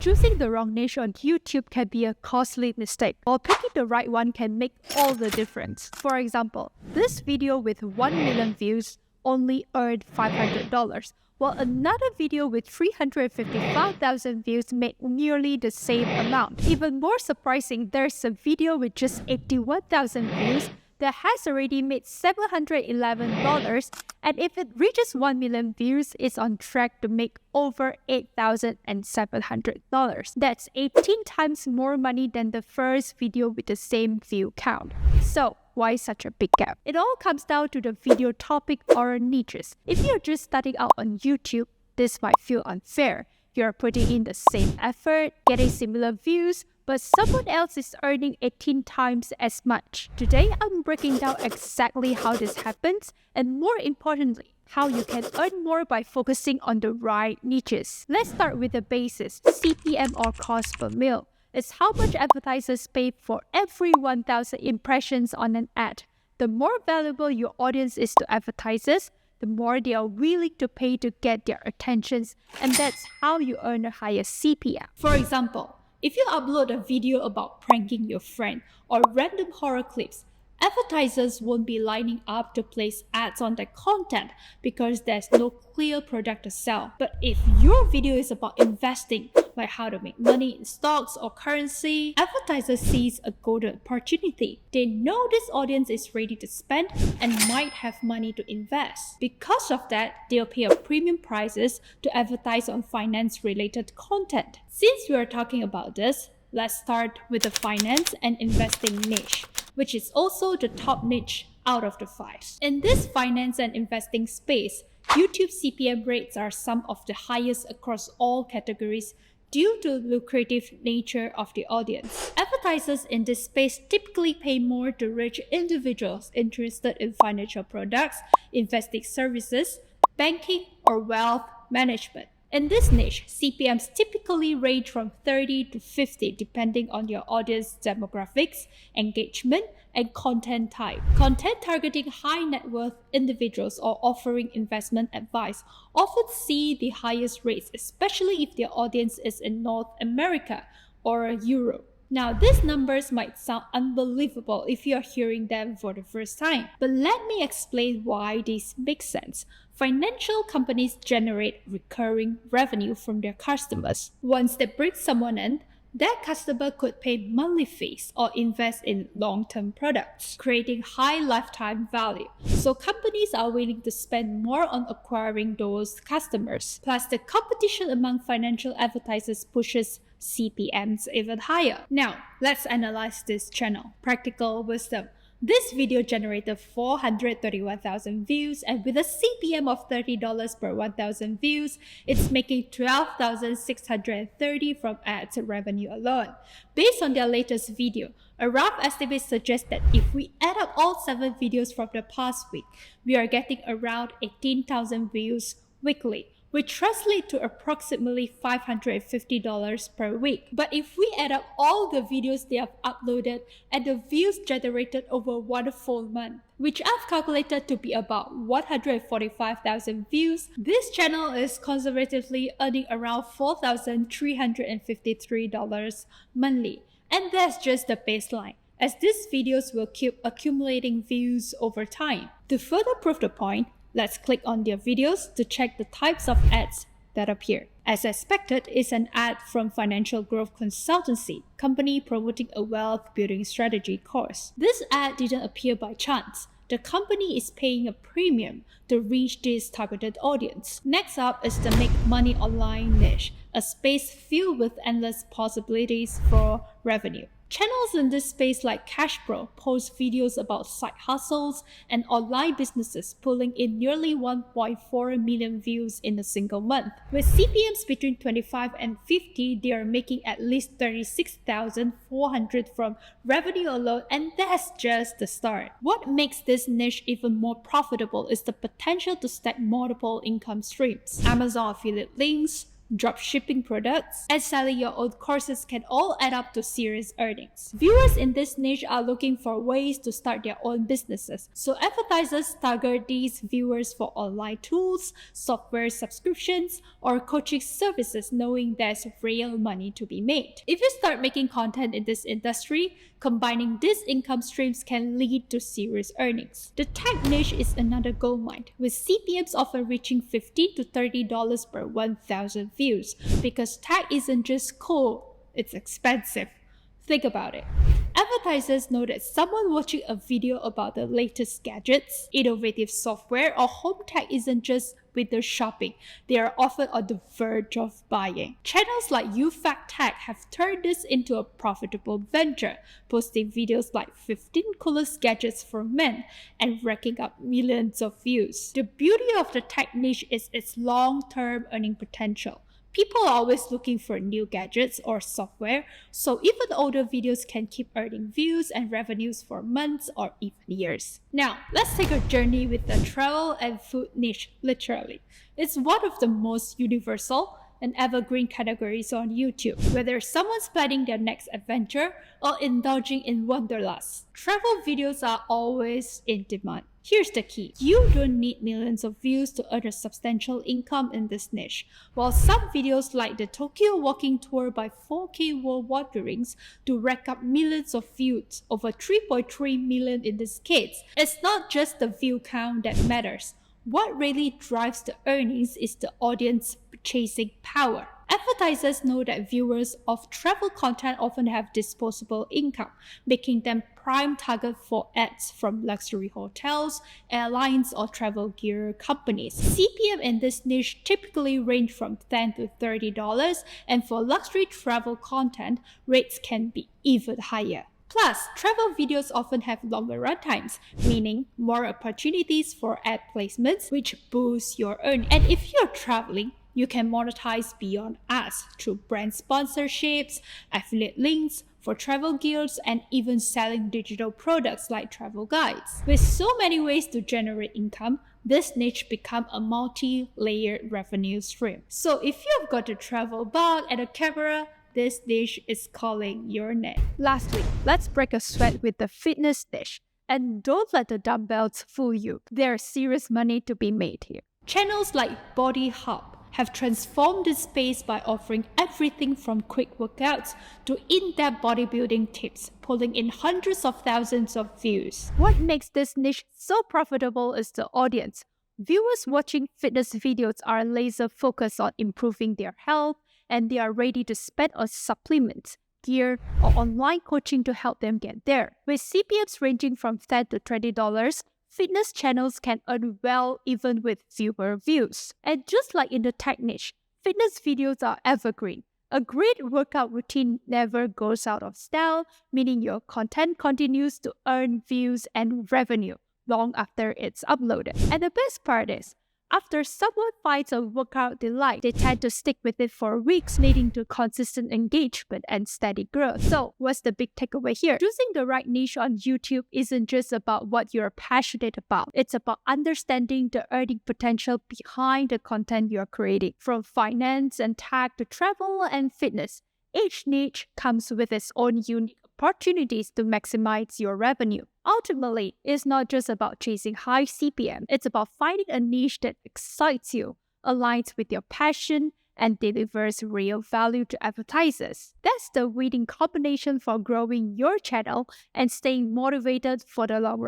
Choosing the wrong niche on YouTube can be a costly mistake, while picking the right one can make all the difference. For example, this video with 1 million views only earned $500, while another video with 355,000 views made nearly the same amount. Even more surprising, there's a video with just 81,000 views that has already made $711, and if it reaches 1 million views, it's on track to make over $8,700. That's 18 times more money than the first video with the same view count. So, why such a big gap? It all comes down to the video topic or niches. If you're just starting out on YouTube, this might feel unfair. You're putting in the same effort, getting similar views, but someone else is earning 18 times as much. Today, I'm breaking down exactly how this happens, and more importantly, how you can earn more by focusing on the right niches. Let's start with the basics, CPM or cost per mil. It's how much advertisers pay for every 1,000 impressions on an ad. The more valuable your audience is to advertisers, the more they are willing to pay to get their attentions, and that's how you earn a higher CPM. For example, if you upload a video about pranking your friend or random horror clips, advertisers won't be lining up to place ads on that content because there's no clear product to sell. But if your video is about investing, like how to make money in stocks or currency, advertisers sees a golden opportunity. They know this audience is ready to spend and might have money to invest. Because of that, they'll pay a premium prices to advertise on finance-related content. Since we are talking about this, let's start with the finance and investing niche, which is also the top niche out of the 5. In this finance and investing space, YouTube CPM rates are some of the highest across all categories due to the lucrative nature of the audience. Advertisers in this space typically pay more to reach individuals interested in financial products, investing services, banking, or wealth management. In this niche, CPMs typically range from 30 to 50 depending on your audience demographics, engagement, and content type. Content targeting high net worth individuals or offering investment advice often see the highest rates, especially if their audience is in North America or Europe. Now, these numbers might sound unbelievable if you're hearing them for the first time, but let me explain why this makes sense. Financial companies generate recurring revenue from their customers. Once they bring someone in, that customer could pay monthly fees or invest in long-term products, creating high lifetime value. So companies are willing to spend more on acquiring those customers. Plus, the competition among financial advertisers pushes CPMs even higher. Now, let's analyze this channel. Practical wisdom. This video generated 431,000 views, and with a CPM of $30 per 1,000 views, it's making $12,630 from ads revenue alone. Based on their latest video, a rough estimate suggests that if we add up all 7 videos from the past week, we are getting around 18,000 views weekly, which translates to approximately $550 per week. But if we add up all the videos they have uploaded and the views generated over 1 full month, which I've calculated to be about 145,000 views, this channel is conservatively earning around $4,353 monthly. And that's just the baseline, as these videos will keep accumulating views over time. To further prove the point, let's click on their videos to check the types of ads that appear. As expected, is an ad from Financial Growth Consultancy, company promoting a wealth building strategy course. This ad didn't appear by chance. The company is paying a premium to reach this targeted audience. Next up is the make money online niche, a space filled with endless possibilities for revenue. Channels in this space like CashPro post videos about side hustles and online businesses, pulling in nearly 1.4 million views in a single month. With CPMs between 25 and 50, they are making at least $36,400 from revenue alone, and that's just the start. What makes this niche even more profitable is the potential to stack multiple income streams. Amazon affiliate links, drop shipping products, and selling your own courses can all add up to serious earnings. Viewers in this niche are looking for ways to start their own businesses, so advertisers target these viewers for online tools, software subscriptions, or coaching services, knowing there's real money to be made. If you start making content in this industry, combining these income streams can lead to serious earnings. The tech niche is another goldmine, with CPMs often reaching $15 to $30 per 1,000 views, because tech isn't just cool, it's expensive. Think about it. Advertisers know that someone watching a video about the latest gadgets, innovative software, or home tech isn't just window shopping. They are often on the verge of buying. Channels like YouFactTech have turned this into a profitable venture, posting videos like 15 coolest gadgets for men and racking up millions of views. The beauty of the tech niche is its long-term earning potential. People are always looking for new gadgets or software, so even older videos can keep earning views and revenues for months or even years. Now, let's take a journey with the travel and food niche, literally. It's one of the most universal and evergreen categories on YouTube, whether someone's planning their next adventure or indulging in wanderlust. Travel videos are always in demand. Here's the key. You don't need millions of views to earn a substantial income in this niche. While some videos like the Tokyo walking tour by 4K World Wanderings do rack up millions of views, over 3.3 million in this case, it's not just the view count that matters. What really drives the earnings is the audience purchasing power. Advertisers know that viewers of travel content often have disposable income, making them prime target for ads from luxury hotels, airlines, or travel gear companies. CPM in this niche typically range from $10 to $30, and for luxury travel content, rates can be even higher. Plus, travel videos often have longer runtimes, meaning more opportunities for ad placements, which boosts your earnings. And if you're traveling, you can monetize beyond ads through brand sponsorships, affiliate links for travel guides, and even selling digital products like travel guides. With so many ways to generate income, this niche becomes a multi-layered revenue stream. So if you've got a travel bug and a camera, this niche is calling your name. Lastly, let's break a sweat with the fitness niche. And don't let the dumbbells fool you. There's serious money to be made here. Channels like Body Hub have transformed this space by offering everything from quick workouts to in-depth bodybuilding tips, pulling in hundreds of thousands of views. What makes this niche so profitable is the audience. Viewers watching fitness videos are laser focused on improving their health, and they are ready to spend on supplements, gear, or online coaching to help them get there. With CPMs ranging from $10 to $20, fitness channels can earn well even with fewer views. And just like in the tech niche, fitness videos are evergreen. A great workout routine never goes out of style, meaning your content continues to earn views and revenue long after it's uploaded. And the best part is, after someone finds a workout they like, they tend to stick with it for weeks, leading to consistent engagement and steady growth. So, what's the big takeaway here? Choosing the right niche on YouTube isn't just about what you're passionate about. It's about understanding the earning potential behind the content you're creating. From finance and tech to travel and fitness, each niche comes with its own unique opportunities to maximize your revenue. Ultimately, it's not just about chasing high CPM. It's about finding a niche that excites you, aligns with your passion, and delivers real value to advertisers. That's the winning combination for growing your channel and staying motivated for the long run.